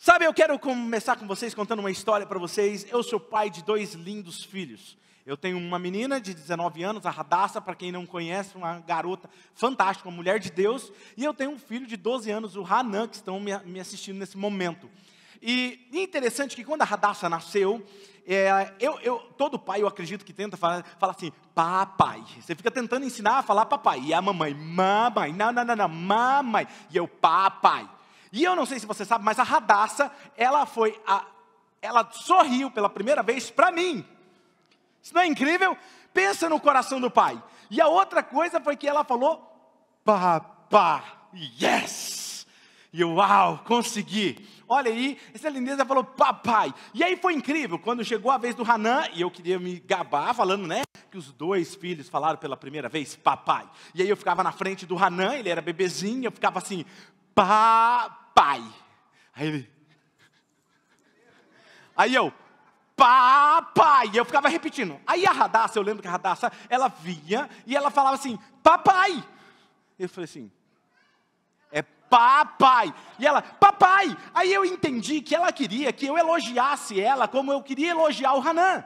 Sabe, eu quero começar com vocês contando uma história para vocês. Eu sou pai de 2 lindos filhos. Eu tenho uma menina de 19 anos, a Radassa, para quem não conhece, uma garota fantástica, uma mulher de Deus. E eu tenho um filho de 12 anos, o Hanan, que estão me assistindo nesse momento. E interessante que quando a Radassa nasceu, todo pai, eu acredito que tenta fala assim, papai. Você fica tentando ensinar a falar papai. E a mamãe, mamãe, não, mamãe. E eu, papai. E eu não sei se você sabe, mas a Radassa, ela sorriu pela primeira vez para mim. Isso não é incrível? Pensa no coração do pai. E a outra coisa foi que ela falou, papá, yes! E eu, uau, consegui. Olha aí, essa lindeza falou, papai. E aí foi incrível, quando chegou a vez do Hanan, e eu queria me gabar falando, né? Que os 2 filhos falaram pela primeira vez, papai. E aí eu ficava na frente do Hanan, ele era bebezinho, eu ficava assim, papai. Aí eu, papai. E eu ficava repetindo. Aí a Radassa, eu lembro que a Radassa, ela vinha e ela falava assim, papai. Eu falei assim, é papai. E ela, papai. Aí eu entendi que ela queria que eu elogiasse ela como eu queria elogiar o Hanan.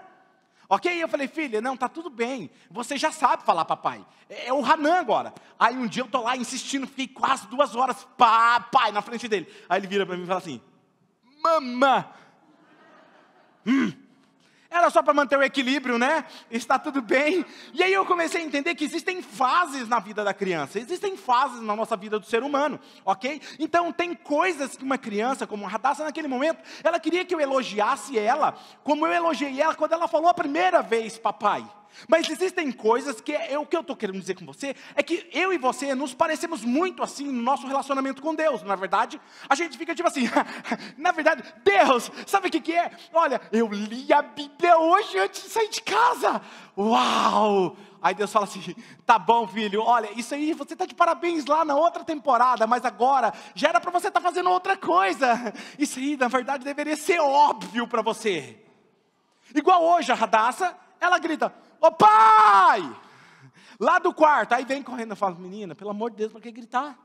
Ok? Eu falei, filha, não, tá tudo bem. Você já sabe falar papai. É o Hanan agora. Aí um dia eu tô lá insistindo, fiquei quase 2 horas, papai, na frente dele. Aí ele vira para mim e fala assim, mamã. Era só para manter o equilíbrio, né? Está tudo bem. E aí eu comecei a entender que existem fases na vida da criança. Existem fases na nossa vida do ser humano, ok? Então tem coisas que uma criança, como a Radassa naquele momento, ela queria que eu elogiasse ela, como eu elogiei ela quando ela falou a primeira vez, papai. Mas existem coisas que o que eu estou querendo dizer com você é que eu e você nos parecemos muito assim no nosso relacionamento com Deus. Na verdade, a gente fica tipo assim, na verdade, Deus, sabe o que é? Olha, eu li a Bíblia hoje antes de sair de casa. Uau! Aí Deus fala assim, tá bom filho, olha, isso aí você está de parabéns lá na outra temporada, mas agora já era para você estar fazendo outra coisa. Isso aí, na verdade, deveria ser óbvio para você. Igual hoje a Radassa, ela grita, ô pai! Lá do quarto, aí vem correndo e fala, menina, pelo amor de Deus, para que gritar?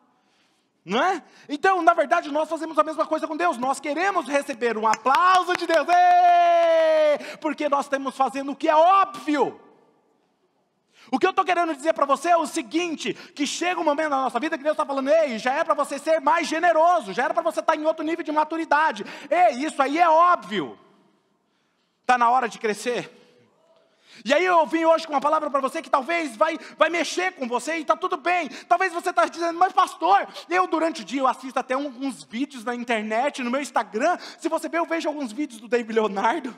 Não é? Então, na verdade, nós fazemos a mesma coisa com Deus. Nós queremos receber um aplauso de Deus, ei! Porque nós estamos fazendo o que é óbvio. O que eu estou querendo dizer para você é o seguinte, que chega um momento na nossa vida que Deus está falando, ei, já é para você ser mais generoso, já era para você estar em outro nível de maturidade. Ei, isso aí é óbvio. Está na hora de crescer. E aí eu vim hoje com uma palavra para você que talvez vai mexer com você e está tudo bem. Talvez você está dizendo, mas pastor, eu durante o dia eu assisto até uns vídeos na internet, no meu Instagram. Se você ver, eu vejo alguns vídeos do David Leonardo.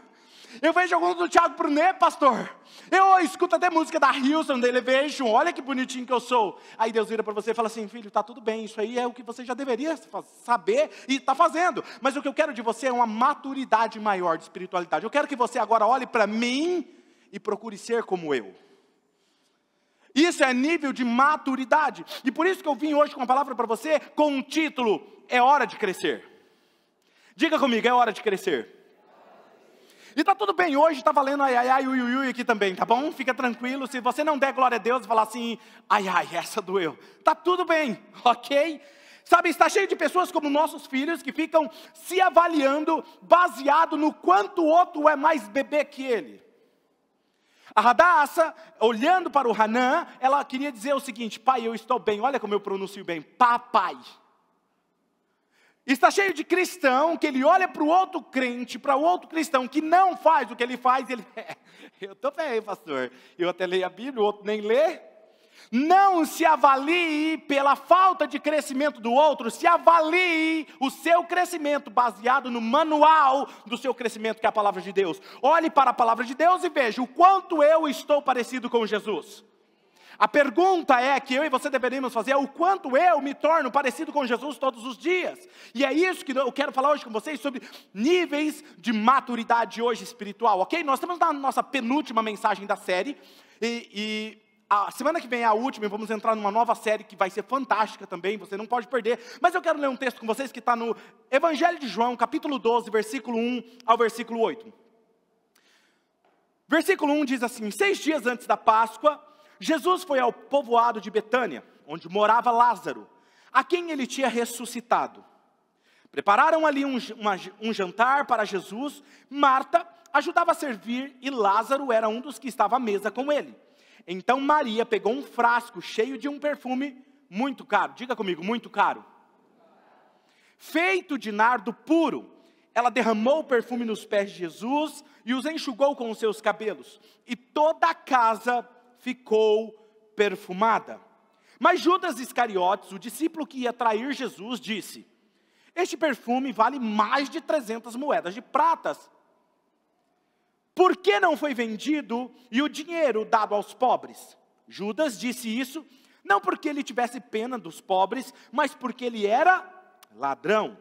Eu vejo alguns do Thiago Brunet, pastor. Eu escuto até música da Hillsong, da Elevation. Olha que bonitinho que eu sou. Aí Deus vira para você e fala assim, filho, está tudo bem. Isso aí é o que você já deveria saber e está fazendo. Mas o que eu quero de você é uma maturidade maior de espiritualidade. Eu quero que você agora olhe para mim e procure ser como eu. Isso é nível de maturidade. E por isso que eu vim hoje com uma palavra para você, com um título, é hora de crescer. Diga comigo, é hora de crescer. E tá tudo bem, hoje tá valendo ai, ai, ai, ui, ui, ui aqui também, tá bom? Fica tranquilo, se você não der glória a Deus e falar assim, ai, ai, essa doeu. Tá tudo bem, ok? Sabe, está cheio de pessoas como nossos filhos que ficam se avaliando baseado no quanto o outro é mais bebê que ele. A Radassa, olhando para o Hanan, ela queria dizer o seguinte, pai, eu estou bem, olha como eu pronuncio bem, papai. Está cheio de cristão que ele olha para o outro crente, para o outro cristão que não faz o que ele faz, ele, eu estou bem, pastor, eu até leio a Bíblia, o outro nem lê. Não se avalie pela falta de crescimento do outro, se avalie o seu crescimento baseado no manual do seu crescimento, que é a palavra de Deus. Olhe para a palavra de Deus e veja o quanto eu estou parecido com Jesus. A pergunta é que eu e você deveríamos fazer, é o quanto eu me torno parecido com Jesus todos os dias. E é isso que eu quero falar hoje com vocês, sobre níveis de maturidade hoje espiritual, ok? Nós estamos na nossa penúltima mensagem da série, e a semana que vem é a última, e vamos entrar numa nova série que vai ser fantástica também, você não pode perder. Mas eu quero ler um texto com vocês que está no Evangelho de João, capítulo 12, versículo 1 ao versículo 8. Versículo 1 diz assim, 6 dias antes da Páscoa, Jesus foi ao povoado de Betânia, onde morava Lázaro, a quem ele tinha ressuscitado. Prepararam ali um jantar para Jesus. Marta ajudava a servir e Lázaro era um dos que estava à mesa com ele. Então Maria pegou um frasco cheio de um perfume muito caro. Diga comigo, muito caro. Feito de nardo puro. Ela derramou o perfume nos pés de Jesus e os enxugou com os seus cabelos. E toda a casa ficou perfumada. Mas Judas Iscariotes, o discípulo que ia trair Jesus, disse: este perfume vale mais de 300 moedas de pratas. Por que não foi vendido e o dinheiro dado aos pobres? Judas disse isso, não porque ele tivesse pena dos pobres, mas porque ele era ladrão.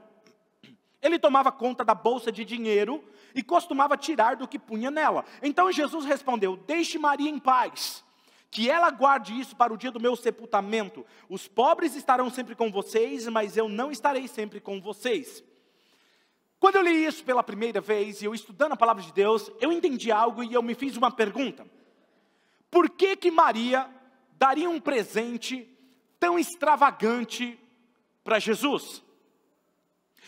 Ele tomava conta da bolsa de dinheiro e costumava tirar do que punha nela. Então Jesus respondeu: deixe Maria em paz, que ela guarde isso para o dia do meu sepultamento. Os pobres estarão sempre com vocês, mas eu não estarei sempre com vocês. Quando eu li isso pela primeira vez, e eu estudando a palavra de Deus, eu entendi algo e eu me fiz uma pergunta. Por que Maria daria um presente tão extravagante para Jesus?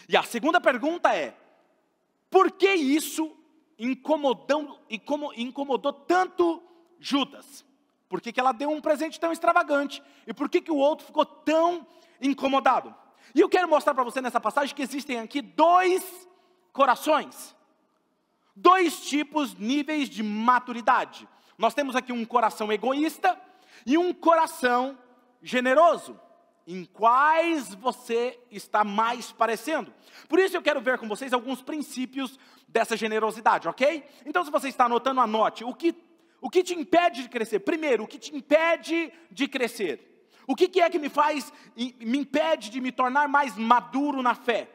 E a segunda pergunta é: por que isso incomodou tanto Judas? Por que ela deu um presente tão extravagante? E por que o outro ficou tão incomodado? E eu quero mostrar para você nessa passagem que existem aqui dois corações. Dois tipos, níveis de maturidade. Nós temos aqui um coração egoísta e um coração generoso. Em quais você está mais parecendo? Por isso eu quero ver com vocês alguns princípios dessa generosidade, ok? Então se você está anotando, anote. O que te impede de crescer? Primeiro, o que te impede de crescer? O que é que me impede de me tornar mais maduro na fé?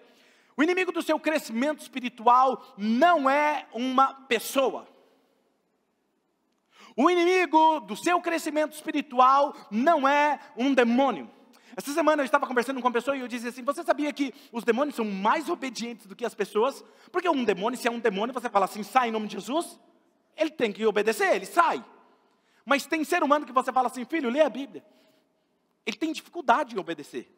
O inimigo do seu crescimento espiritual não é uma pessoa. O inimigo do seu crescimento espiritual não é um demônio. Essa semana eu estava conversando com uma pessoa e eu disse assim: você sabia que os demônios são mais obedientes do que as pessoas? Porque um demônio, se é um demônio, você fala assim: sai em nome de Jesus, ele tem que obedecer, ele sai. Mas tem ser humano que você fala assim: filho, lê a Bíblia. Ele tem dificuldade em obedecer.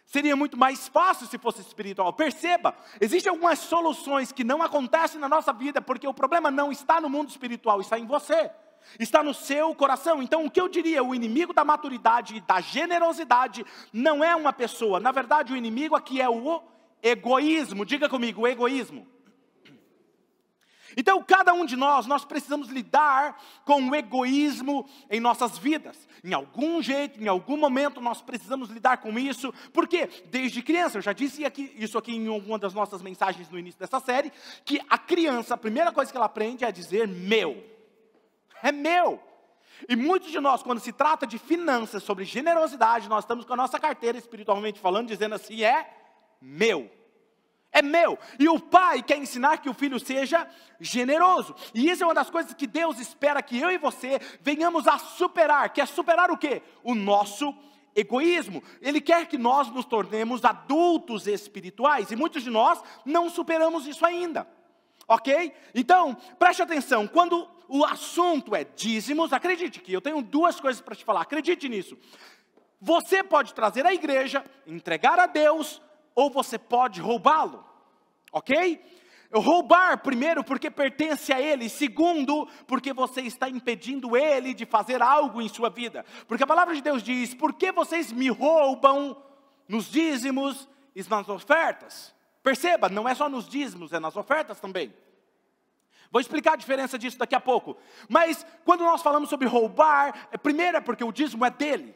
Seria muito mais fácil se fosse espiritual. Perceba, existem algumas soluções que não acontecem na nossa vida, porque o problema não está no mundo espiritual, está em você. Está no seu coração. Então o que eu diria, o inimigo da maturidade e da generosidade não é uma pessoa. Na verdade o inimigo aqui é o egoísmo. Diga comigo, o egoísmo. Então cada um de nós precisamos lidar com o egoísmo em nossas vidas. Em algum jeito, em algum momento nós precisamos lidar com isso. Porque desde criança, eu já disse isso aqui em alguma das nossas mensagens no início dessa série, que a criança, a primeira coisa que ela aprende é dizer meu. É meu. E muitos de nós, quando se trata de finanças, sobre generosidade, nós estamos com a nossa carteira espiritualmente falando, dizendo assim: é meu. É meu. E o pai quer ensinar que o filho seja generoso. E isso é uma das coisas que Deus espera que eu e você venhamos a superar. Quer superar o quê? O nosso egoísmo. Ele quer que nós nos tornemos adultos espirituais. E muitos de nós não superamos isso ainda. Ok? Então, preste atenção. Quando o assunto é dízimos, acredite que eu tenho duas coisas para te falar. Acredite nisso. Você pode trazer à igreja, entregar a Deus, ou você pode roubá-lo, ok? Roubar, primeiro, porque pertence a Ele. Segundo, porque você está impedindo Ele de fazer algo em sua vida. Porque a palavra de Deus diz: por que vocês me roubam nos dízimos e nas ofertas? Perceba, não é só nos dízimos, é nas ofertas também. Vou explicar a diferença disso daqui a pouco. Mas, quando nós falamos sobre roubar, primeiro é porque o dízimo é dele.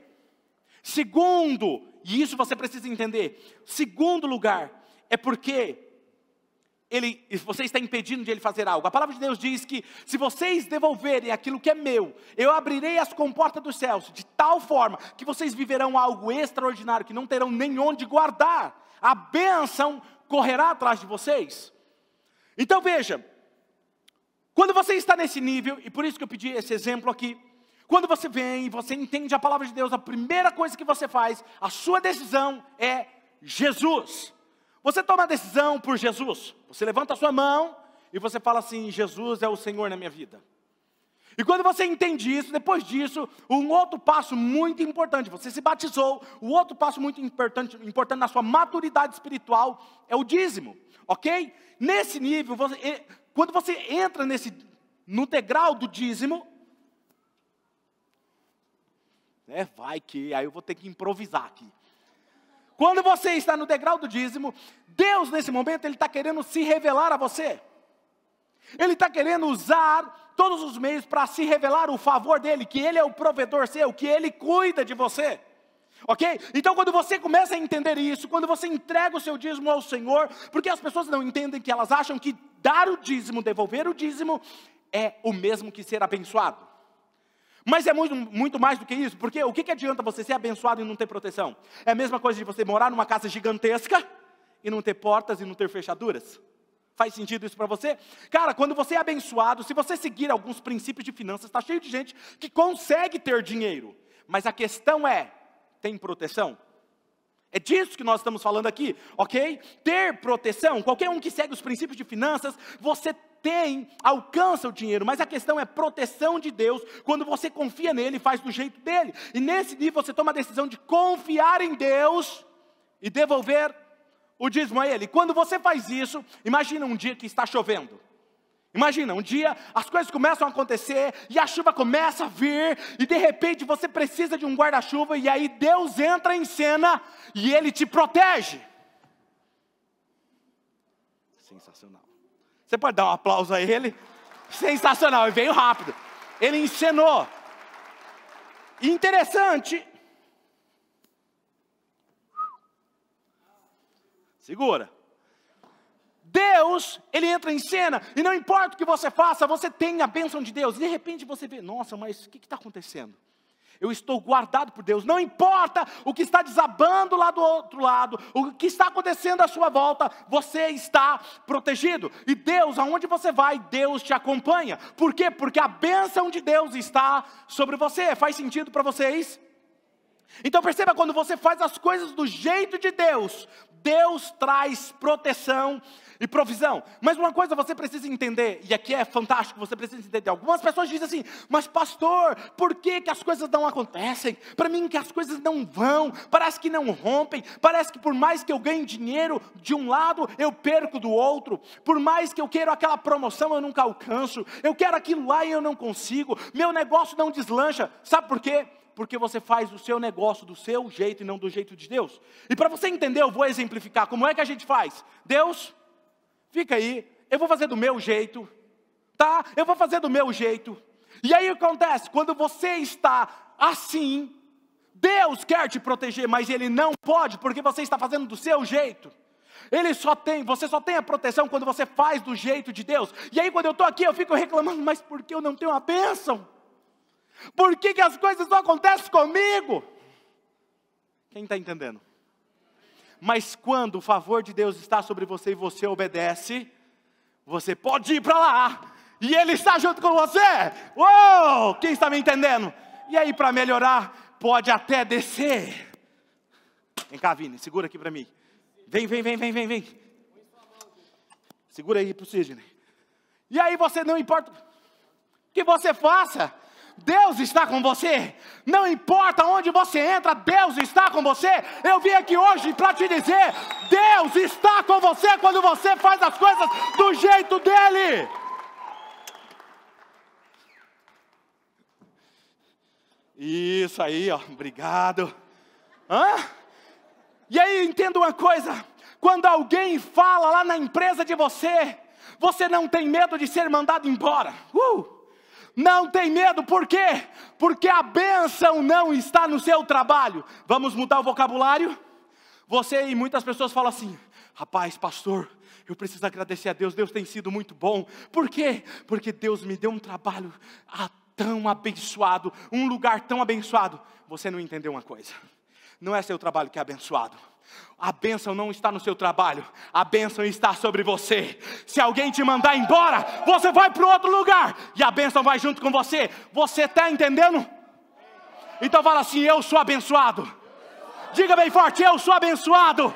Segundo, e isso você precisa entender, segundo lugar, é porque você está impedindo de ele fazer algo. A palavra de Deus diz que se vocês devolverem aquilo que é meu, eu abrirei as comportas dos céus, de tal forma que vocês viverão algo extraordinário, que não terão nem onde guardar. A bênção correrá atrás de vocês. Então veja, quando você está nesse nível, e por isso que eu pedi esse exemplo aqui, quando você vem e você entende a palavra de Deus, a primeira coisa que você faz, a sua decisão é Jesus. Você toma a decisão por Jesus. Você levanta a sua mão e você fala assim: Jesus é o Senhor na minha vida. E quando você entende isso, depois disso, um outro passo muito importante, você se batizou, o outro passo muito importante na sua maturidade espiritual é o dízimo, ok? Nesse nível, quando você entra no degrau do dízimo, vai que aí eu vou ter que improvisar aqui. Quando você está no degrau do dízimo, Deus nesse momento, Ele está querendo se revelar a você. Ele está querendo usar todos os meios para se revelar o favor dEle, que Ele é o provedor seu, que Ele cuida de você. Ok? Então quando você começa a entender isso, quando você entrega o seu dízimo ao Senhor, porque as pessoas não entendem que elas acham que dar o dízimo, devolver o dízimo, é o mesmo que ser abençoado. Mas é muito mais do que isso, porque o que adianta você ser abençoado e não ter proteção? É a mesma coisa de você morar numa casa gigantesca e não ter portas e não ter fechaduras. Faz sentido isso para você? Cara, quando você é abençoado, se você seguir alguns princípios de finanças, está cheio de gente que consegue ter dinheiro. Mas a questão é, tem proteção? É disso que nós estamos falando aqui, ok? Ter proteção, qualquer um que segue os princípios de finanças, você alcança o dinheiro, mas a questão é proteção de Deus, quando você confia nele e faz do jeito dele. E nesse nível você toma a decisão de confiar em Deus e devolver o dízimo a Ele. Quando você faz isso, imagina um dia que está chovendo. Imagina, um dia as coisas começam a acontecer e a chuva começa a vir e de repente você precisa de um guarda-chuva e aí Deus entra em cena e Ele te protege. Sensacional. Você pode dar um aplauso a Ele? Sensacional, e veio rápido. Ele encenou. E interessante. Segura. Deus, Ele entra em cena, e não importa o que você faça, você tem a bênção de Deus, e de repente você vê, nossa, mas o que está acontecendo? Eu estou guardado por Deus, não importa o que está desabando lá do outro lado, o que está acontecendo à sua volta, você está protegido, e Deus, aonde você vai, Deus te acompanha. Por quê? Porque a bênção de Deus está sobre você. Faz sentido para vocês? Então perceba, quando você faz as coisas do jeito de Deus, Deus traz proteção e provisão. Mas uma coisa você precisa entender, e aqui é fantástico, você precisa entender. Algumas pessoas dizem assim, mas pastor, por que as coisas não acontecem? Para mim que as coisas não vão, parece que não rompem, parece que por mais que eu ganhe dinheiro de um lado, eu perco do outro. Por mais que eu queira aquela promoção, eu nunca alcanço. Eu quero aquilo lá e eu não consigo. Meu negócio não deslancha. Sabe por quê? Porque você faz o seu negócio do seu jeito e não do jeito de Deus. E para você entender, eu vou exemplificar como é que a gente faz. Deus, fica aí, eu vou fazer do meu jeito, tá? Eu vou fazer do meu jeito. E aí o que acontece? Quando você está assim, Deus quer te proteger, mas Ele não pode, porque você está fazendo do seu jeito. Você só tem a proteção quando você faz do jeito de Deus. E aí quando eu estou aqui, eu fico reclamando, mas por que eu não tenho a bênção? Por que as coisas não acontecem comigo? Quem está entendendo? Mas quando o favor de Deus está sobre você e você obedece, você pode ir para lá, e Ele está junto com você. Uou! Quem está me entendendo? E aí para melhorar, pode até descer. Vem cá, Vini, segura aqui para mim. Vem. Segura aí para o Sidney. E aí você, não importa o que você faça, Deus está com você. Não importa onde você entra, Deus está com você. Eu vim aqui hoje para te dizer, Deus está com você quando você faz as coisas do jeito dEle. Isso aí, ó, obrigado. E aí entenda uma coisa, quando alguém fala lá na empresa de você, você não tem medo de ser mandado embora. Não tem medo, por quê? Porque a bênção não está no seu trabalho. Vamos mudar o vocabulário? Você e muitas pessoas falam assim, rapaz, pastor, eu preciso agradecer a Deus, Deus tem sido muito bom. Por quê? Porque Deus me deu um trabalho tão abençoado, um lugar tão abençoado. Você não entendeu uma coisa, não é seu trabalho que é abençoado. A bênção não está no seu trabalho, a bênção está sobre você. Se alguém te mandar embora, você vai para outro lugar, e a bênção vai junto com você. Você está entendendo? Então fala assim, eu sou abençoado. Diga bem forte, eu sou abençoado.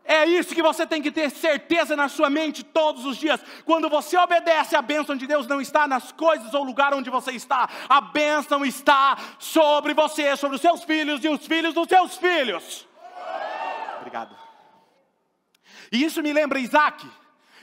É É isso que você tem que ter certeza na sua mente todos os dias. Quando você obedece, a bênção de Deus não está nas coisas ou lugar onde você está. A bênção está sobre você, sobre os seus filhos e os filhos dos seus filhos. Obrigado. E isso me lembra Isaac.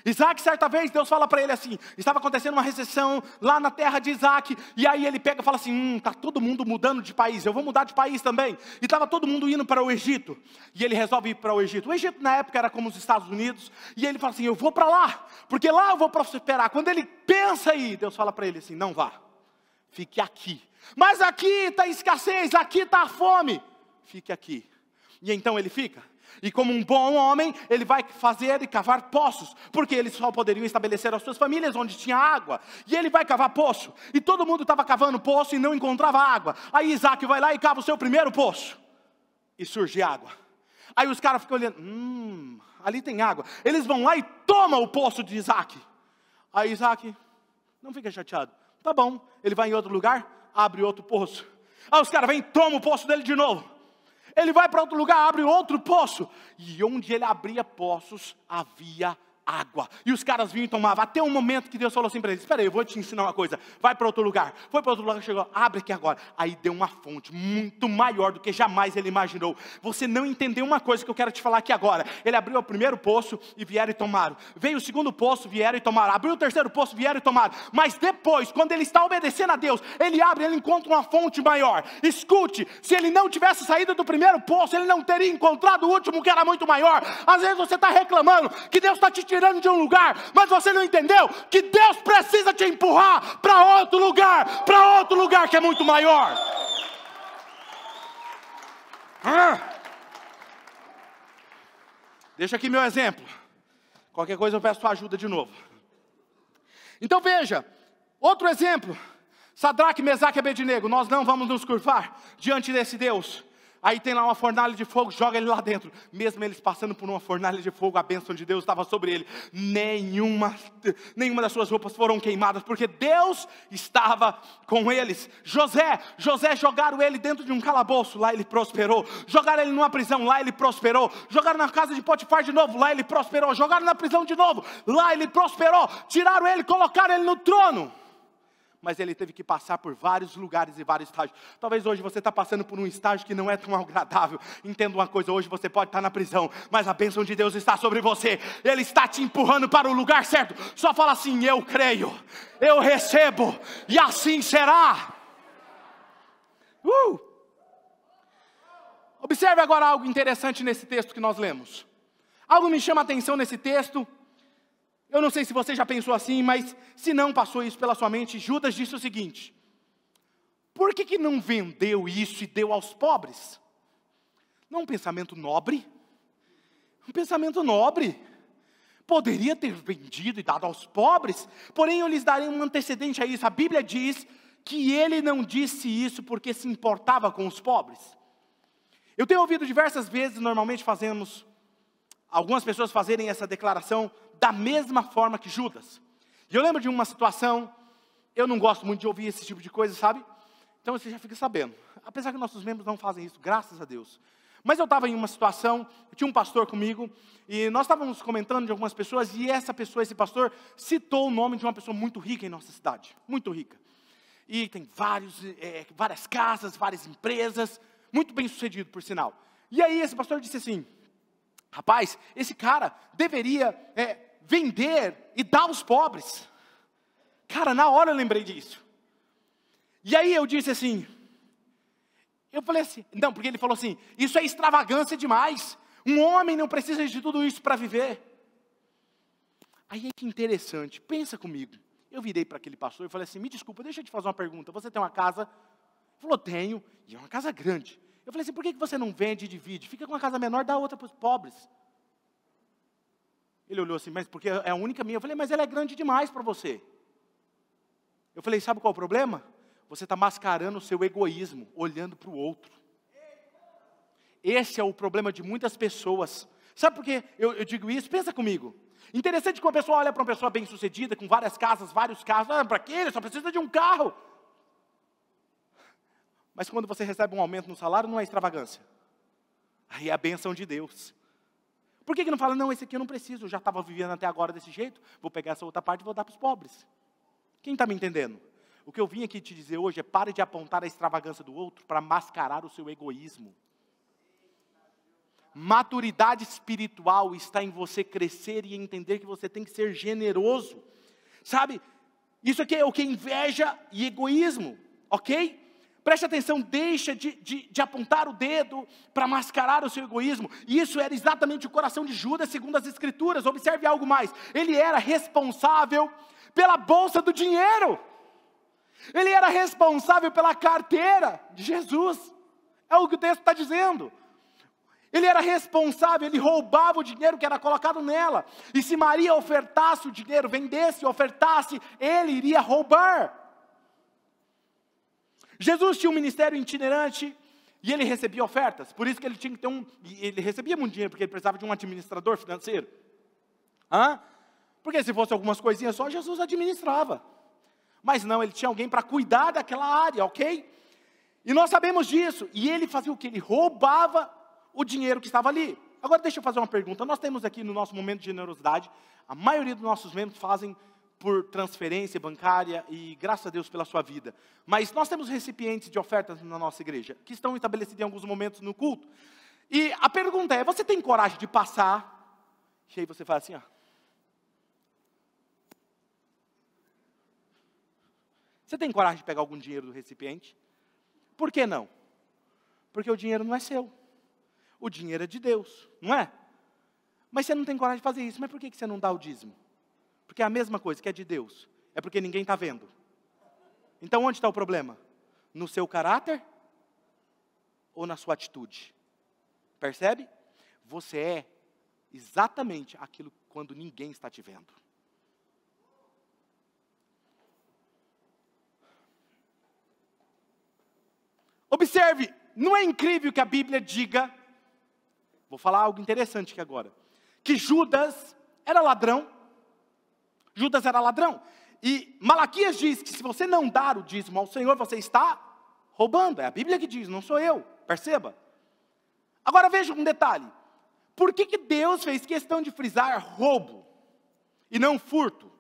Isaac, certa vez, Deus fala para ele assim, estava acontecendo uma recessão lá na terra de Isaac, e aí ele pega e fala assim, está todo mundo mudando de país, eu vou mudar de país também. E estava todo mundo indo para o Egito, e ele resolve ir para o Egito. O Egito na época era como os Estados Unidos, e ele fala assim, eu vou para lá, porque lá eu vou prosperar. Quando ele pensa aí, Deus fala para ele assim, não vá, fique aqui. Mas aqui está escassez, aqui está a fome, fique aqui. E então ele fica. E como um bom homem, ele vai fazer e cavar poços, porque eles só poderiam estabelecer as suas famílias onde tinha água. E ele vai cavar poço, e todo mundo estava cavando poço e não encontrava água. Aí Isaac vai lá e cava o seu primeiro poço, e surge água. Aí os caras ficam olhando, ali tem água. Eles vão lá e tomam o poço de Isaac. Aí Isaac, não fica chateado, tá bom. Ele vai em outro lugar, abre outro poço. Aí os caras vêm e tomam o poço dele de novo. Ele vai para outro lugar, abre outro poço. E onde ele abria poços, havia água. E os caras vinham e tomavam. Até um momento que Deus falou assim para eles, espera aí, eu vou te ensinar uma coisa. Vai para outro lugar. Foi para outro lugar, chegou, abre aqui agora. Aí deu uma fonte muito maior do que jamais ele imaginou. Você não entendeu uma coisa que eu quero te falar aqui agora. Ele abriu o primeiro poço e vieram e tomaram. Veio o segundo poço, vieram e tomaram. Abriu o terceiro poço, vieram e tomaram. Mas depois, quando ele está obedecendo a Deus, ele abre, ele encontra uma fonte maior. Escute, se ele não tivesse saído do primeiro poço, ele não teria encontrado o último que era muito maior. Às vezes você está reclamando que Deus está te tirando de um lugar, mas você não entendeu que Deus precisa te empurrar para outro lugar que é muito maior. Deixa aqui meu exemplo. Qualquer coisa eu peço sua ajuda de novo. Então veja, outro exemplo. Sadraque, Mesaque e Abednego, nós não vamos nos curvar diante desse Deus. Aí tem lá uma fornalha de fogo, joga ele lá dentro. Mesmo eles passando por uma fornalha de fogo, a bênção de Deus estava sobre ele. Nenhuma das suas roupas foram queimadas, porque Deus estava com eles. José jogaram ele dentro de um calabouço, lá ele prosperou. Jogaram ele numa prisão, lá ele prosperou. Jogaram na casa de Potifar de novo, lá ele prosperou. Jogaram na prisão de novo, lá ele prosperou. Tiraram ele, colocaram ele no trono. Mas ele teve que passar por vários lugares e vários estágios. Talvez hoje você está passando por um estágio que não é tão agradável. Entenda uma coisa, hoje você pode estar na prisão, mas a bênção de Deus está sobre você. Ele está te empurrando para o lugar certo. Só fala assim, eu creio, eu recebo, e assim será. Observe agora algo interessante nesse texto que nós lemos. Algo me chama a atenção nesse texto. Eu não sei se você já pensou assim, mas se não passou isso pela sua mente, Judas disse o seguinte, por que não vendeu isso e deu aos pobres? Não é um pensamento nobre? Um pensamento nobre. Poderia ter vendido e dado aos pobres, porém eu lhes darei um antecedente a isso. A Bíblia diz que ele não disse isso porque se importava com os pobres. Eu tenho ouvido diversas vezes, normalmente fazemos, algumas pessoas fazerem essa declaração da mesma forma que Judas. E eu lembro de uma situação, eu não gosto muito de ouvir esse tipo de coisa, sabe? Então você já fica sabendo. Apesar que nossos membros não fazem isso, graças a Deus. Mas eu estava em uma situação, tinha um pastor comigo, e nós estávamos comentando de algumas pessoas, e esse pastor, citou o nome de uma pessoa muito rica em nossa cidade. Muito rica. E tem várias casas, várias empresas, muito bem sucedido, por sinal. E aí esse pastor disse assim, rapaz, esse cara deveria vender e dar aos pobres. Cara, na hora eu lembrei disso. E aí eu disse assim, eu falei assim, não, porque ele falou assim, isso é extravagância demais. Um homem não precisa de tudo isso para viver. Aí é que interessante, pensa comigo. Eu virei para aquele pastor e falei assim, me desculpa, deixa eu te fazer uma pergunta. Você tem uma casa? Ele falou, tenho, e é uma casa grande. Eu falei assim, por que você não vende e divide? Fica com uma casa menor, dá outra para os pobres. Ele olhou assim, mas porque é a única minha. Eu falei, mas ela é grande demais para você. Eu falei, sabe qual é o problema? Você está mascarando o seu egoísmo, olhando para o outro. Esse é o problema de muitas pessoas. Sabe por que eu digo isso? Pensa comigo. Interessante que uma pessoa olha para uma pessoa bem sucedida, com várias casas, vários carros. Para quê? Ele só precisa de um carro. Mas quando você recebe um aumento no salário, não é extravagância. Aí é a bênção de Deus. Por que não fala, não, esse aqui eu não preciso, eu já estava vivendo até agora desse jeito, vou pegar essa outra parte e vou dar para os pobres? Quem está me entendendo? O que eu vim aqui te dizer hoje é pare de apontar a extravagância do outro para mascarar o seu egoísmo. Maturidade espiritual está em você crescer e entender que você tem que ser generoso. Sabe? Isso aqui é o que é inveja e egoísmo, ok? Preste atenção, deixa de apontar o dedo para mascarar o seu egoísmo. E isso era exatamente o coração de Judas, segundo as Escrituras. Observe algo mais. Ele era responsável pela bolsa do dinheiro. Ele era responsável pela carteira de Jesus. É o que o texto está dizendo. Ele era responsável, ele roubava o dinheiro que era colocado nela. E se Maria ofertasse o dinheiro, vendesse, ofertasse, ele iria roubar. Jesus tinha um ministério itinerante e ele recebia ofertas. Por isso que ele tinha que ter ele recebia muito dinheiro, porque ele precisava de um administrador financeiro. Porque se fosse algumas coisinhas só, Jesus administrava. Mas não, ele tinha alguém para cuidar daquela área, ok? E nós sabemos disso. E ele fazia o que? Ele roubava o dinheiro que estava ali. Agora deixa eu fazer uma pergunta. Nós temos aqui no nosso momento de generosidade, a maioria dos nossos membros fazem por transferência bancária e graças a Deus pela sua vida. Mas nós temos recipientes de ofertas na nossa igreja, que estão estabelecidos em alguns momentos no culto. E a pergunta é, você tem coragem de passar? E aí você faz assim, ó. Você tem coragem de pegar algum dinheiro do recipiente? Por que não? Porque o dinheiro não é seu. O dinheiro é de Deus, não é? Mas você não tem coragem de fazer isso. Mas por que você não dá o dízimo? Porque é a mesma coisa que é de Deus. É porque ninguém está vendo. Então onde está o problema? No seu caráter? Ou na sua atitude? Percebe? Você é exatamente aquilo quando ninguém está te vendo. Observe, não é incrível que a Bíblia diga, vou falar algo interessante aqui agora, que Judas era ladrão. Judas era ladrão. E Malaquias diz que se você não dar o dízimo ao Senhor, você está roubando. É a Bíblia que diz, não sou eu. Perceba. Agora veja um detalhe. Por que Deus fez questão de frisar roubo e não furto?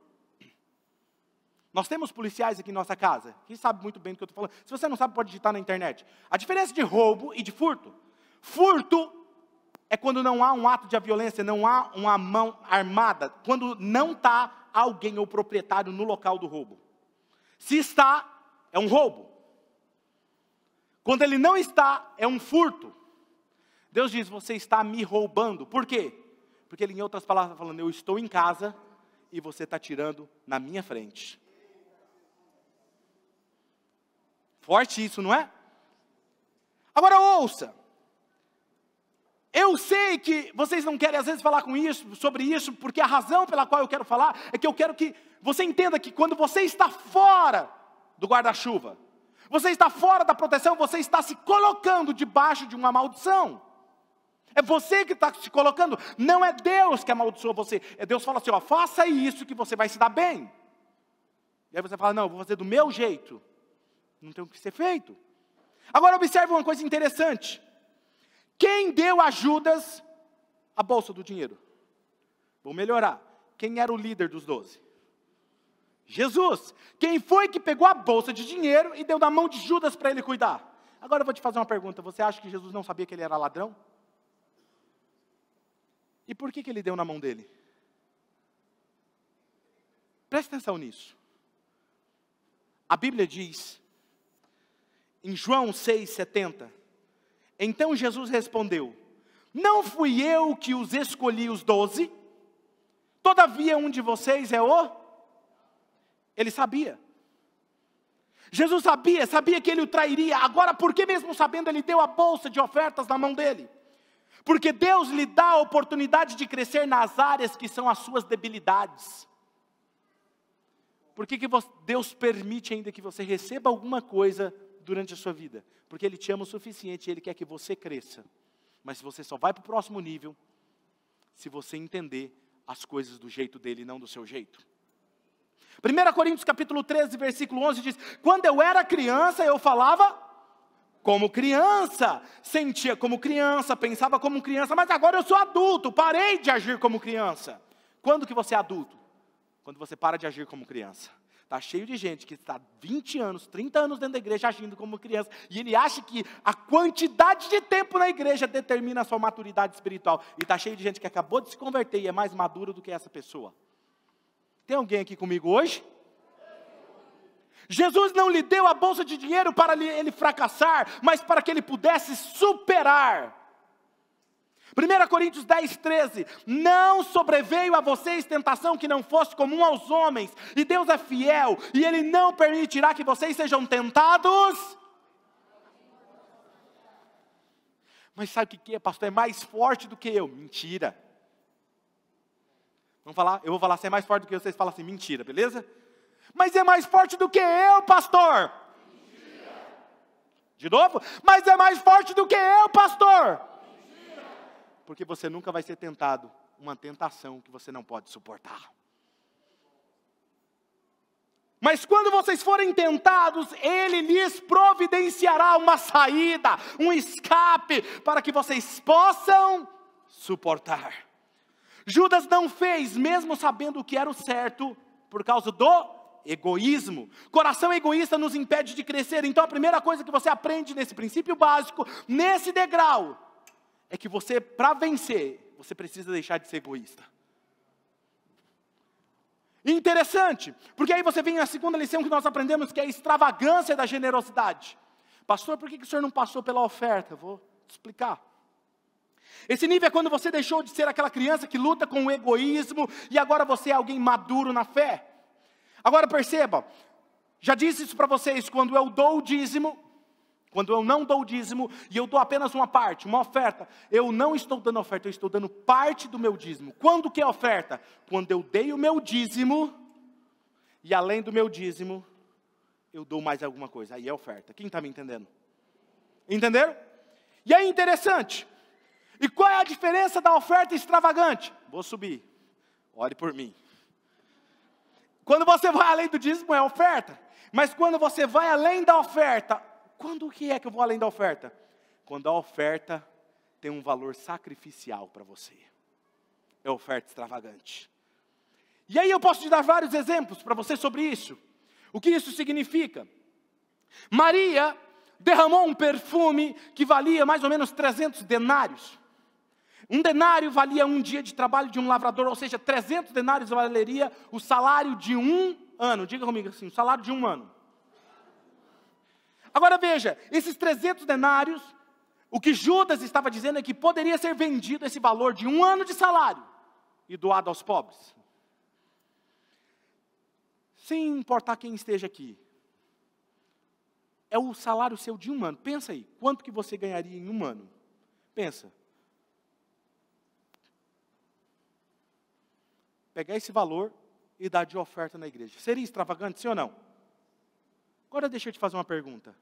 Nós temos policiais aqui em nossa casa. Quem sabe muito bem do que eu estou falando? Se você não sabe, pode digitar na internet. A diferença de roubo e de furto. Furto é quando não há um ato de violência, não há uma mão armada. Quando não está alguém ou proprietário no local do roubo. Se está, é um roubo. Quando ele não está, é um furto. Deus diz, você está me roubando. Por quê? Porque ele, em outras palavras, está falando, eu estou em casa e você está tirando na minha frente. Forte isso, não é? Agora ouça. Eu sei que vocês não querem às vezes falar sobre isso, porque a razão pela qual eu quero falar é que eu quero que você entenda que quando você está fora do guarda-chuva, você está fora da proteção, você está se colocando debaixo de uma maldição. É você que está se colocando, não é Deus que amaldiçoa você. É Deus que fala assim, ó, faça isso que você vai se dar bem. E aí você fala, não, eu vou fazer do meu jeito. Não tem o que ser feito. Agora observe uma coisa interessante. Quem deu a Judas a bolsa do dinheiro? Vou melhorar. Quem era o líder dos 12? Jesus. Quem foi que pegou a bolsa de dinheiro e deu na mão de Judas para ele cuidar? Agora eu vou te fazer uma pergunta. Você acha que Jesus não sabia que ele era ladrão? E por que ele deu na mão dele? Preste atenção nisso. A Bíblia diz, em João 6,70, então Jesus respondeu, não fui eu que os escolhi os 12, todavia um de vocês é o... Ele sabia. Jesus sabia que ele o trairia. Agora, por que mesmo sabendo, ele deu a bolsa de ofertas na mão dele? Porque Deus lhe dá a oportunidade de crescer nas áreas que são as suas debilidades. Por que Deus permite ainda que você receba alguma coisa durante a sua vida? Porque Ele te ama o suficiente e Ele quer que você cresça. Mas você só vai para o próximo nível se você entender as coisas do jeito dele e não do seu jeito. 1 Coríntios capítulo 13, versículo 11 diz, quando eu era criança eu falava como criança, sentia como criança, pensava como criança, mas agora eu sou adulto, parei de agir como criança. Quando que você é adulto? Quando você para de agir como criança. Está cheio de gente que está 20 anos, 30 anos dentro da igreja agindo como criança, e ele acha que a quantidade de tempo na igreja determina a sua maturidade espiritual. E está cheio de gente que acabou de se converter e é mais maduro do que essa pessoa. Tem alguém aqui comigo hoje? Jesus não lhe deu a bolsa de dinheiro para ele fracassar, mas para que ele pudesse superar. 1 Coríntios 10, 13, não sobreveio a vocês tentação que não fosse comum aos homens, e Deus é fiel, e Ele não permitirá que vocês sejam tentados. Mas sabe o que é, pastor? É mais forte do que eu. Mentira. Vamos falar? Eu vou falar, se é mais forte do que eu, vocês falam assim, mentira, beleza? Mas é mais forte do que eu, pastor. Mentira. De novo? Mas é mais forte do que eu, pastor. Porque você nunca vai ser tentado, uma tentação que você não pode suportar. Mas quando vocês forem tentados, Ele lhes providenciará uma saída, um escape, para que vocês possam suportar. Judas não fez, mesmo sabendo o que era o certo, por causa do egoísmo. Coração egoísta nos impede de crescer. Então a primeira coisa que você aprende nesse princípio básico, nesse degrau, é que você, para vencer, você precisa deixar de ser egoísta. Interessante, porque aí você vem na segunda lição que nós aprendemos, que é a extravagância da generosidade. Pastor, por que o senhor não passou pela oferta? Eu vou te explicar. Esse nível é quando você deixou de ser aquela criança que luta com o egoísmo, e agora você é alguém maduro na fé. Agora perceba, já disse isso para vocês, quando eu dou o dízimo, quando eu não dou o dízimo, e eu dou apenas uma parte, uma oferta, eu não estou dando oferta, eu estou dando parte do meu dízimo. Quando que é oferta? Quando eu dei o meu dízimo, e além do meu dízimo, eu dou mais alguma coisa, aí é oferta. Quem está me entendendo? Entenderam? E aí interessante, e qual é a diferença da oferta extravagante? Vou subir, ore por mim. Quando você vai além do dízimo é oferta, mas quando você vai além da oferta, quando que é que eu vou além da oferta? Quando a oferta tem um valor sacrificial para você. É oferta extravagante. E aí eu posso te dar vários exemplos para você sobre isso. O que isso significa? Maria derramou um perfume que valia mais ou menos 300 denários. Um denário valia um dia de trabalho de um lavrador, ou seja, 300 denários valeria o salário de um ano. Diga comigo assim, o salário de um ano. Agora veja, esses 300 denários, o que Judas estava dizendo é que poderia ser vendido esse valor de um ano de salário e doado aos pobres. Sem importar quem esteja aqui. É o salário seu de um ano. Pensa aí, quanto que você ganharia em um ano? Pensa. Pegar esse valor e dar de oferta na igreja. Seria extravagante, sim ou não? Agora deixa eu te fazer uma pergunta.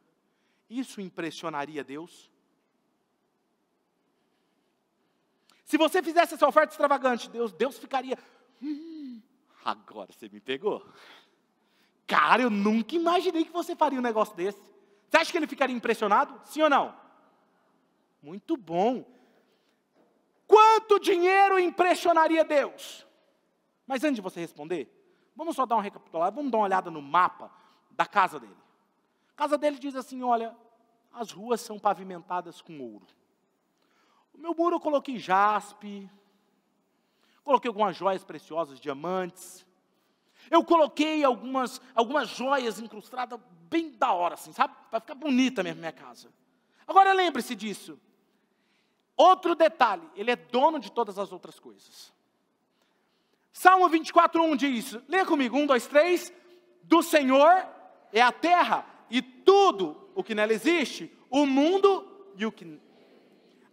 Isso impressionaria Deus? Se você fizesse essa oferta extravagante, Deus ficaria... agora você me pegou. Cara, eu nunca imaginei que você faria um negócio desse. Você acha que ele ficaria impressionado? Sim ou não? Muito bom. Quanto dinheiro impressionaria Deus? Mas antes de você responder, vamos só dar uma recapitulada, vamos dar uma olhada no mapa da casa dele. A casa dele diz assim, olha, as ruas são pavimentadas com ouro. O meu muro eu coloquei jaspe, coloquei algumas joias preciosas, diamantes. Eu coloquei algumas joias incrustadas bem da hora, assim, sabe? Vai ficar bonita mesmo minha casa. Agora lembre-se disso. Outro detalhe, ele é dono de todas as outras coisas. Salmo 24:1 diz, leia comigo, 1, 2, 3. Do Senhor é a terra e tudo o que nela existe, o mundo e o que...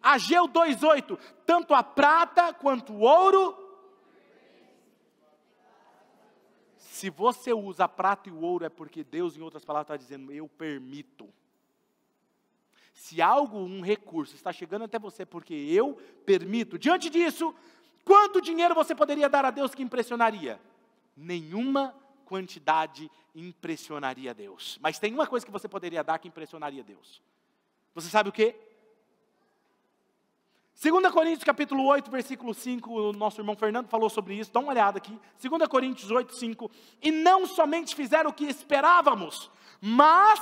Ageu 2:8, tanto a prata quanto o ouro. Se você usa a prata e o ouro é porque Deus, em outras palavras, está dizendo, eu permito. Se algo, um recurso está chegando até você porque eu permito. Diante disso, quanto dinheiro você poderia dar a Deus que impressionaria? Nenhuma quantidade impressionaria Deus. Mas tem uma coisa que você poderia dar que impressionaria Deus. Você sabe o quê? 2 Coríntios capítulo 8, versículo 5, o nosso irmão Fernando falou sobre isso, dá uma olhada aqui. 2 Coríntios 8, 5. E não somente fizeram o que esperávamos, mas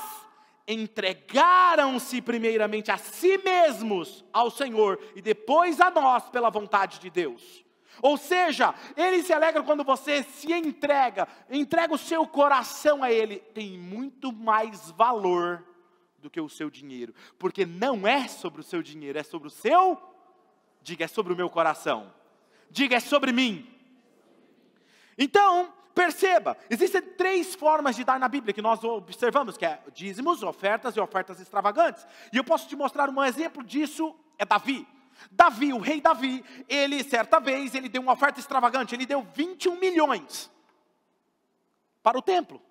entregaram-se primeiramente a si mesmos ao Senhor e depois a nós pela vontade de Deus. Ou seja, Ele se alegra quando você se entrega o seu coração a Ele. Tem muito mais valor do que o seu dinheiro, porque não é sobre o seu dinheiro, é sobre o seu, diga, é sobre o meu coração, diga, é sobre mim. Então, perceba, existem 3 formas de dar na Bíblia que nós observamos, que é dízimos, ofertas e ofertas extravagantes. E eu posso te mostrar um exemplo disso, é Davi. Davi, o rei Davi, ele certa vez, ele deu uma oferta extravagante, ele deu 21 milhões para o templo.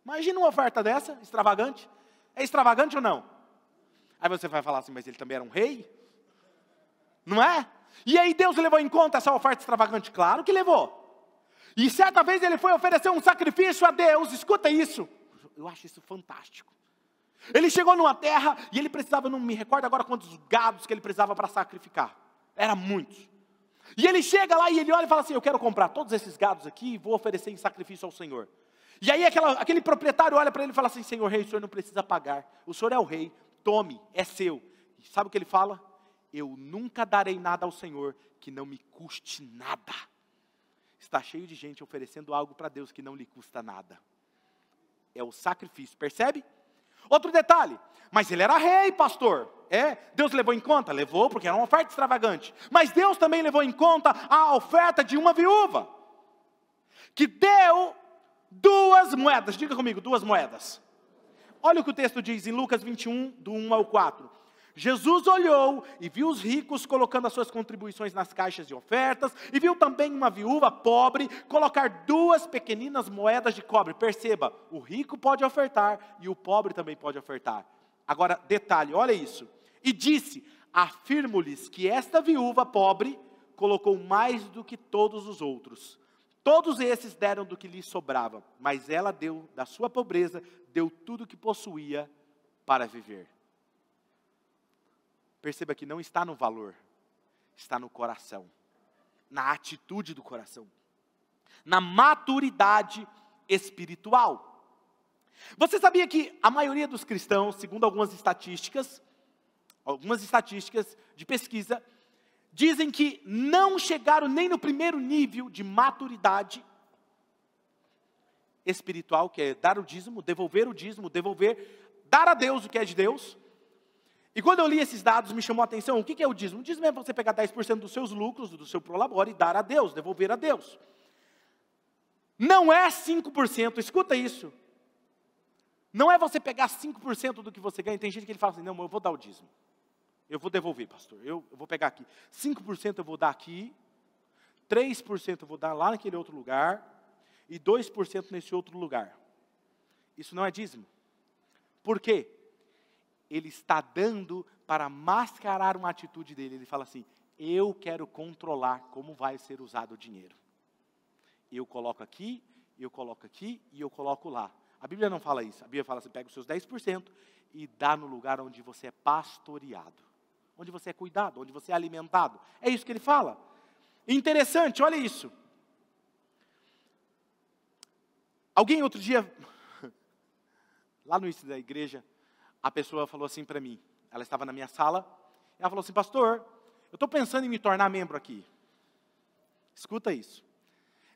Imagina uma oferta dessa, extravagante. É extravagante ou não? Aí você vai falar assim, mas ele também era um rei? Não é? E aí Deus levou em conta essa oferta extravagante? Claro que levou. E certa vez ele foi oferecer um sacrifício a Deus, escuta isso. Eu acho isso fantástico. Ele chegou numa terra e ele precisava, não me recordo agora quantos gados que ele precisava para sacrificar. Era muitos. E ele chega lá e ele olha e fala assim, eu quero comprar todos esses gados aqui e vou oferecer em sacrifício ao Senhor. E aí aquele proprietário olha para ele e fala assim, Senhor rei, o senhor não precisa pagar. O senhor é o rei, tome, é seu. E sabe o que ele fala? Eu nunca darei nada ao Senhor que não me custe nada. Está cheio de gente oferecendo algo para Deus que não lhe custa nada. É o sacrifício, percebe? Outro detalhe, mas ele era rei, pastor. Deus levou em conta? Levou, porque era uma oferta extravagante. Mas Deus também levou em conta a oferta de uma viúva, que deu 2 moedas. Diga comigo, 2 moedas. Olha o que o texto diz em Lucas 21, do 1 ao 4. Jesus olhou e viu os ricos colocando as suas contribuições nas caixas de ofertas, e viu também uma viúva pobre colocar 2 pequeninas moedas de cobre. Perceba, o rico pode ofertar e o pobre também pode ofertar. Agora, detalhe, olha isso. E disse, afirmo-lhes que esta viúva pobre colocou mais do que todos os outros. Todos esses deram do que lhes sobrava, mas ela deu da sua pobreza, deu tudo o que possuía para viver. Perceba que não está no valor, está no coração, na atitude do coração, na maturidade espiritual. Você sabia que a maioria dos cristãos, segundo algumas estatísticas de pesquisa, dizem que não chegaram nem no primeiro nível de maturidade espiritual, que é dar o dízimo, dar a Deus o que é de Deus. E quando eu li esses dados, me chamou a atenção, o que é o dízimo? O dízimo é você pegar 10% dos seus lucros, do seu prolabore, e dar a Deus, devolver a Deus. Não é 5%, escuta isso. Não é você pegar 5% do que você ganha. Tem gente que ele fala assim, não, eu vou dar o dízimo. Eu vou devolver, pastor, eu vou pegar aqui. 5% eu vou dar aqui, 3% eu vou dar lá naquele outro lugar, e 2% nesse outro lugar. Isso não é dízimo. Por quê? Ele está dando para mascarar uma atitude dele. Ele fala assim, eu quero controlar como vai ser usado o dinheiro. Eu coloco aqui e eu coloco lá. A Bíblia não fala isso. A Bíblia fala assim, pega os seus 10% e dá no lugar onde você é pastoreado. Onde você é cuidado, onde você é alimentado. É isso que ele fala. Interessante, olha isso. Alguém outro dia, lá no início da igreja, a pessoa falou assim para mim, ela estava na minha sala, ela falou assim, pastor, eu estou pensando em me tornar membro aqui. Escuta isso.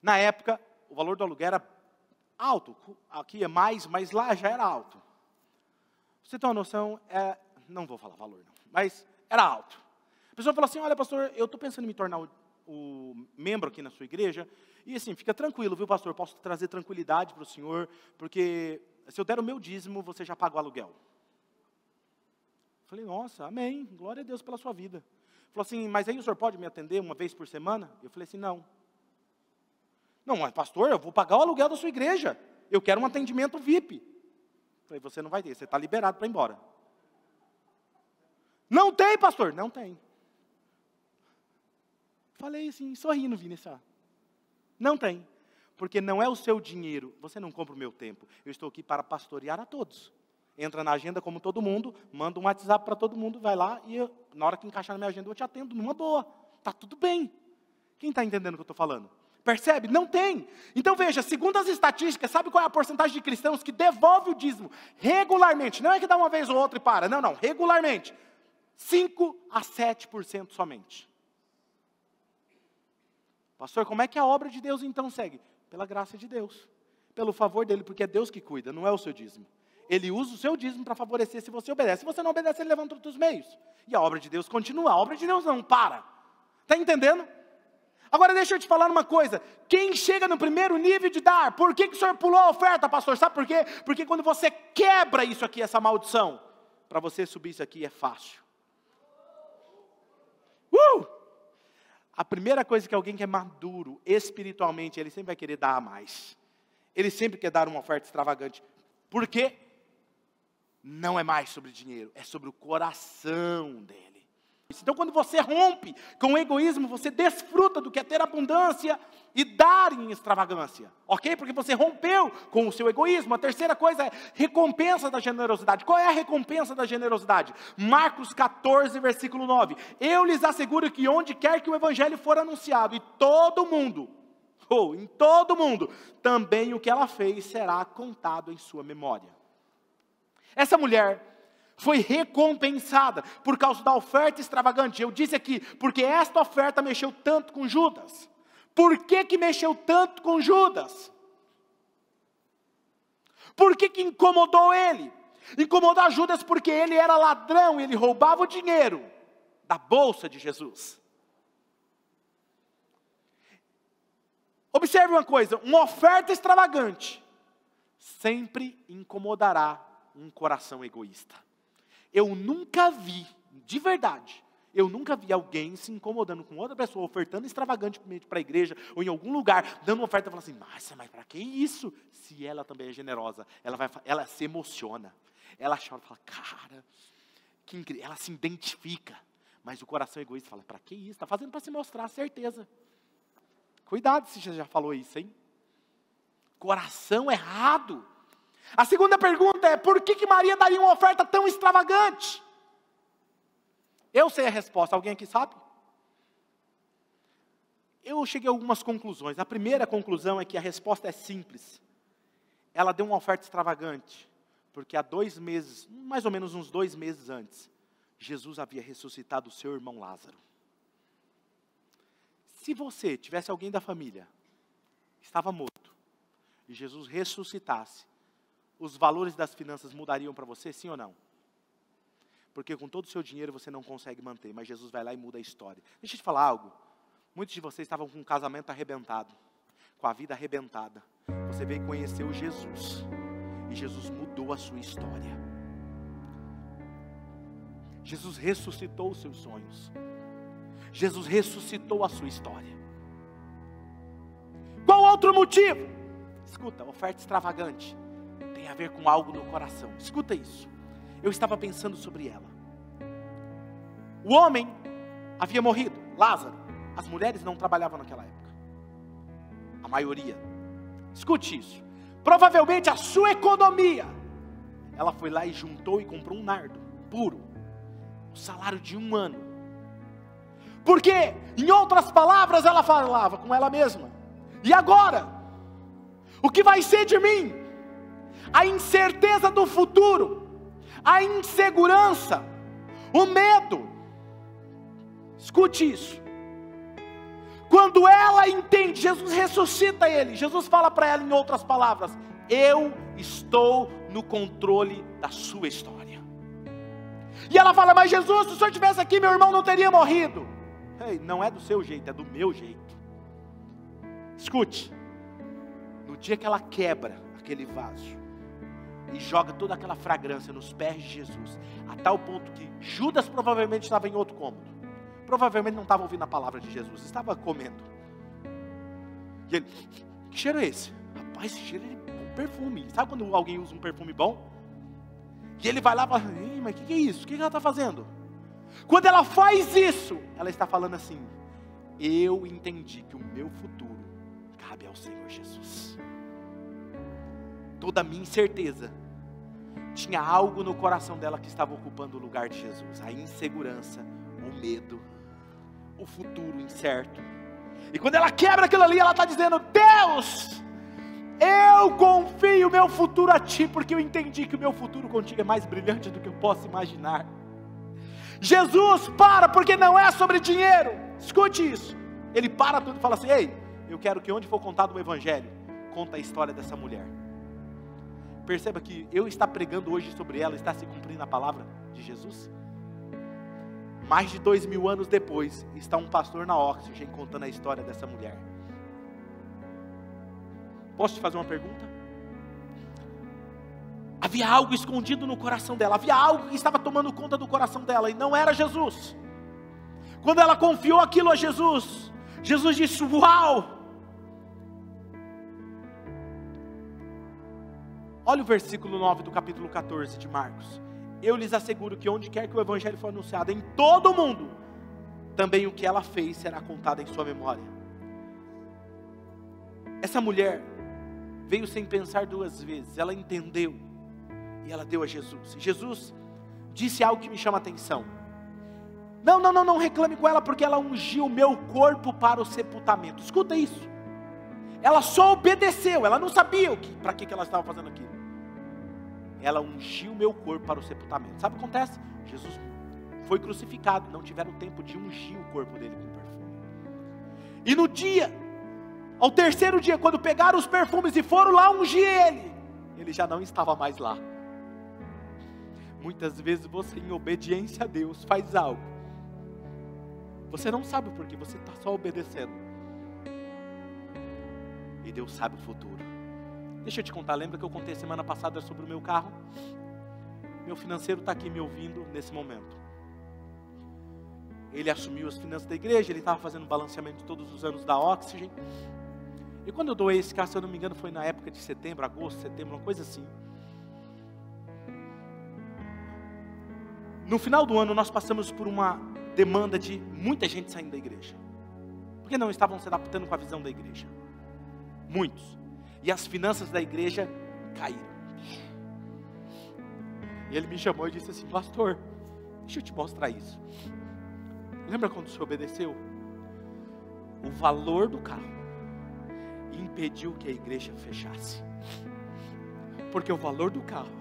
Na época, o valor do aluguel era alto, aqui é mais, mas lá já era alto. Você tem uma noção, não vou falar valor não, mas era alto. A pessoa falou assim, olha pastor, eu estou pensando em me tornar o membro aqui na sua igreja, e assim, fica tranquilo, viu pastor, posso trazer tranquilidade para o senhor, porque se eu der o meu dízimo, você já paga o aluguel. Falei, nossa, amém, glória a Deus pela sua vida. Falou assim, mas aí o senhor pode me atender uma vez por semana? Eu falei assim, não. Não, mas pastor, eu vou pagar o aluguel da sua igreja. Eu quero um atendimento VIP. Falei, você não vai ter, você está liberado para ir embora. Não tem, pastor? Não tem. Falei assim, sorrindo, Vinícius. Não tem. Porque não é o seu dinheiro, você não compra o meu tempo. Eu estou aqui para pastorear a todos. Entra na agenda como todo mundo, manda um WhatsApp para todo mundo, vai lá e na hora que encaixar na minha agenda eu te atendo numa boa. Está tudo bem. Quem está entendendo o que eu estou falando? Percebe? Não tem. Então veja, segundo as estatísticas, sabe qual é a porcentagem de cristãos que devolve o dízimo regularmente? Não é que dá uma vez ou outra e para. Não, regularmente. 5 a 7% somente. Pastor, como é que a obra de Deus então segue? Pela graça de Deus. Pelo favor dele, porque é Deus que cuida, não é o seu dízimo. Ele usa o seu dízimo para favorecer se você obedece. Se você não obedece, ele levanta outros meios. E a obra de Deus continua. A obra de Deus não para. Está entendendo? Agora deixa eu te falar uma coisa. Quem chega no primeiro nível de dar, por que o senhor pulou a oferta, pastor? Sabe por quê? Porque quando você quebra isso aqui, essa maldição, para você subir isso aqui é fácil. A primeira coisa que alguém que é maduro espiritualmente, ele sempre vai querer dar a mais. Ele sempre quer dar uma oferta extravagante. Por quê? Não é mais sobre dinheiro, é sobre o coração dele. Então quando você rompe com o egoísmo, você desfruta do que é ter abundância e dar em extravagância. Ok? Porque você rompeu com o seu egoísmo. A terceira coisa é recompensa da generosidade. Qual é a recompensa da generosidade? Marcos 14, versículo 9. Eu lhes asseguro que onde quer que o evangelho for anunciado, e todo mundo, em todo mundo, também o que ela fez será contado em sua memória. Essa mulher foi recompensada por causa da oferta extravagante. Eu disse aqui, porque esta oferta mexeu tanto com Judas. Por que mexeu tanto com Judas? Por que incomodou ele? Incomodou Judas porque ele era ladrão, ele roubava o dinheiro da bolsa de Jesus. Observe uma coisa, uma oferta extravagante sempre incomodará um coração egoísta. Eu nunca vi, de verdade, eu nunca vi alguém se incomodando com outra pessoa, ofertando extravagantemente para a igreja, ou em algum lugar, dando uma oferta e falando assim, nossa, mas para que isso? Se ela também é generosa, ela se emociona, ela chora, fala, cara, que incrível, ela se identifica, mas o coração egoísta fala, para que isso? Está fazendo para se mostrar, certeza. Cuidado se você já falou isso, hein? Coração errado. A segunda pergunta é, por que Maria daria uma oferta tão extravagante? Eu sei a resposta, alguém aqui sabe? Eu cheguei a algumas conclusões. A primeira conclusão é que a resposta é simples. Ela deu uma oferta extravagante, porque há 2 meses, mais ou menos uns 2 meses antes, Jesus havia ressuscitado o seu irmão Lázaro. Se você tivesse alguém da família, estava morto, e Jesus ressuscitasse, os valores das finanças mudariam para você, sim ou não? Porque com todo o seu dinheiro você não consegue manter, mas Jesus vai lá e muda a história. Deixa eu te falar algo. Muitos de vocês estavam com um casamento arrebentado, com a vida arrebentada. Você veio conhecer o Jesus, e Jesus mudou a sua história. Jesus ressuscitou os seus sonhos. Jesus ressuscitou a sua história. Qual outro motivo? Escuta, oferta extravagante tem a ver com algo no coração. Escuta isso. Eu estava pensando sobre ela. O homem havia morrido, Lázaro. As mulheres não trabalhavam naquela época. A maioria. Escute isso. Provavelmente a sua economia, ela foi lá e juntou e comprou um nardo puro. O salário de 1 ano. Porque, em outras palavras, ela falava com ela mesma. E agora? O que vai ser de mim? A incerteza do futuro, a insegurança, o medo. Escute isso. Quando ela entende, Jesus ressuscita ele. Jesus fala para ela em outras palavras, eu estou no controle da sua história. E ela fala, mas Jesus, se o senhor estivesse aqui, meu irmão não teria morrido. Ei, não é do seu jeito, é do meu jeito. Escute. No dia que ela quebra aquele vaso e joga toda aquela fragrância nos pés de Jesus, a tal ponto que Judas provavelmente estava em outro cômodo, provavelmente não estava ouvindo a palavra de Jesus, estava comendo. E ele, que cheiro é esse? Rapaz, esse cheiro é bom perfume. Sabe quando alguém usa um perfume bom? E ele vai lá e fala, mas o que é isso? O que ela está fazendo? Quando ela faz isso, ela está falando assim, eu entendi que o meu futuro cabe ao Senhor Jesus. Toda a minha incerteza, tinha algo no coração dela que estava ocupando o lugar de Jesus. A insegurança, o medo, o futuro incerto. E quando ela quebra aquilo ali, ela está dizendo: Deus, eu confio o meu futuro a Ti, porque eu entendi que o meu futuro contigo é mais brilhante do que eu posso imaginar. Jesus, para, porque não é sobre dinheiro. Escute isso. Ele para tudo e fala assim: ei, eu quero que onde for contado o Evangelho, conta a história dessa mulher. Perceba que eu estar pregando hoje sobre ela, está se cumprindo a palavra de Jesus. Mais de 2000 anos depois, está um pastor na Oxygen contando a história dessa mulher. Posso te fazer uma pergunta? Havia algo escondido no coração dela, havia algo que estava tomando conta do coração dela, e não era Jesus. Quando ela confiou aquilo a Jesus, Jesus disse: uau! Olha o versículo 9 do capítulo 14 de Marcos. Eu lhes asseguro que onde quer que o Evangelho for anunciado em todo o mundo, também o que ela fez será contado em sua memória. Essa mulher veio sem pensar duas vezes, ela entendeu, e ela deu a Jesus. E Jesus disse algo que me chama a atenção: não reclame com ela, porque ela ungiu o meu corpo para o sepultamento. Escuta isso. Ela só obedeceu, ela não sabia para que ela estava fazendo aquilo. Ela ungiu o meu corpo para o sepultamento. Sabe o que acontece? Jesus foi crucificado, não tiveram tempo de ungir o corpo dele com perfume. E no dia, ao terceiro dia, quando pegaram os perfumes e foram lá ungir ele já não estava mais lá. Muitas vezes você, em obediência a Deus, faz algo. Você não sabe o porquê, você está só obedecendo. E Deus sabe o futuro. Deixa eu te contar, lembra que eu contei semana passada sobre o meu carro? Meu financeiro está aqui me ouvindo nesse momento. Ele assumiu as finanças da igreja, ele estava fazendo balanceamento de todos os anos da Oxygen. E quando eu doei esse carro, se eu não me engano, foi na época de setembro, agosto, setembro, uma coisa assim. No final do ano, nós passamos por uma demanda de muita gente saindo da igreja. Porque não estavam se adaptando com a visão da igreja. Muitos. E as finanças da igreja caíram. E ele me chamou e disse assim: pastor, deixa eu te mostrar isso. Lembra quando o senhor obedeceu? O valor do carro impediu que a igreja fechasse. Porque o valor do carro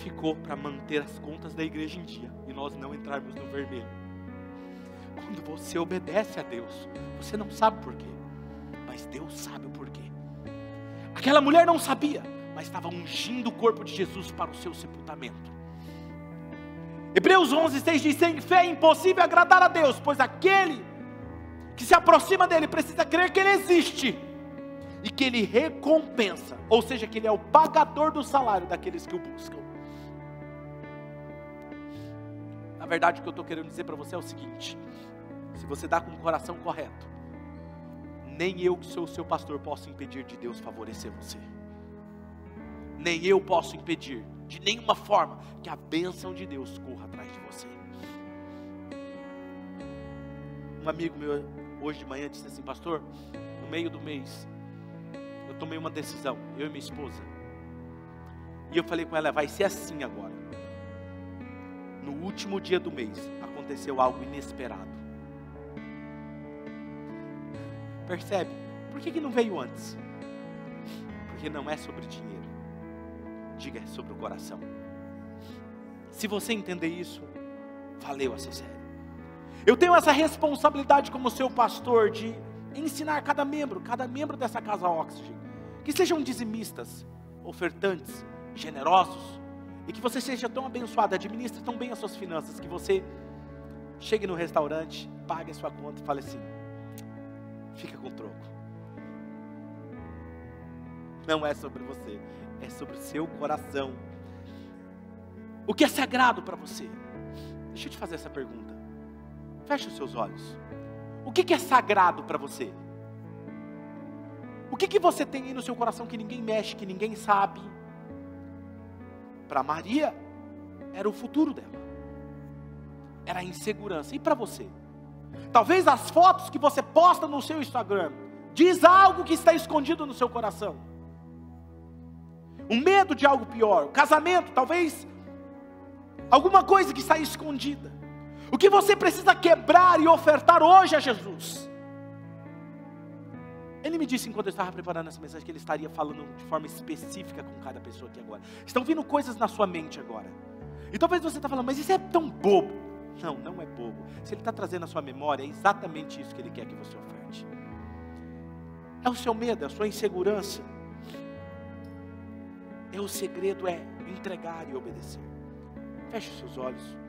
ficou para manter as contas da igreja em dia e nós não entrarmos no vermelho. Quando você obedece a Deus, você não sabe por quê, mas Deus sabe o porquê. Aquela mulher não sabia, mas estava ungindo o corpo de Jesus para o seu sepultamento. Hebreus 11:6 diz: sem fé é impossível agradar a Deus, pois aquele que se aproxima dele precisa crer que ele existe e que ele recompensa, ou seja, que ele é o pagador do salário daqueles que o buscam. Na verdade, o que eu estou querendo dizer para você é o seguinte: se você dá com o coração correto, nem eu que sou o seu pastor posso impedir de Deus favorecer você. Nem eu posso impedir, de nenhuma forma, que a bênção de Deus corra atrás de você. Um amigo meu, hoje de manhã, disse assim: pastor, no meio do mês, eu tomei uma decisão, eu e minha esposa. E eu falei com ela: vai ser assim agora. No último dia do mês, aconteceu algo inesperado. Percebe? Por que não veio antes? Porque não é sobre dinheiro. Diga, é sobre o coração. Se você entender isso, valeu a ser sério. Eu tenho essa responsabilidade como seu pastor de ensinar cada membro dessa casa Oxygen, que sejam dizimistas, ofertantes, generosos, e que você seja tão abençoado, administre tão bem as suas finanças, que você chegue no restaurante, pague a sua conta e fale assim: fica com o troco. Não é sobre você, é sobre o seu coração. O que é sagrado para você? Deixa eu te fazer essa pergunta. Feche os seus olhos. O que é sagrado para você? O que você tem aí no seu coração que ninguém mexe, que ninguém sabe? Para Maria, era o futuro dela. Era a insegurança. E para você? Talvez as fotos que você posta no seu Instagram diz algo que está escondido no seu coração. um medo de algo pior, casamento, talvez alguma coisa que está escondida. O que você precisa quebrar e ofertar hoje a Jesus? Ele me disse, enquanto eu estava preparando essa mensagem, que ele estaria falando de forma específica com cada pessoa aqui agora. Estão vindo coisas na sua mente agora. E talvez você está falando, mas isso é tão bobo. Não, não é bobo. Se ele está trazendo a sua memória, é exatamente isso que ele quer que você oferte. É o seu medo, é a sua insegurança. O segredo é entregar e obedecer. Feche os seus olhos.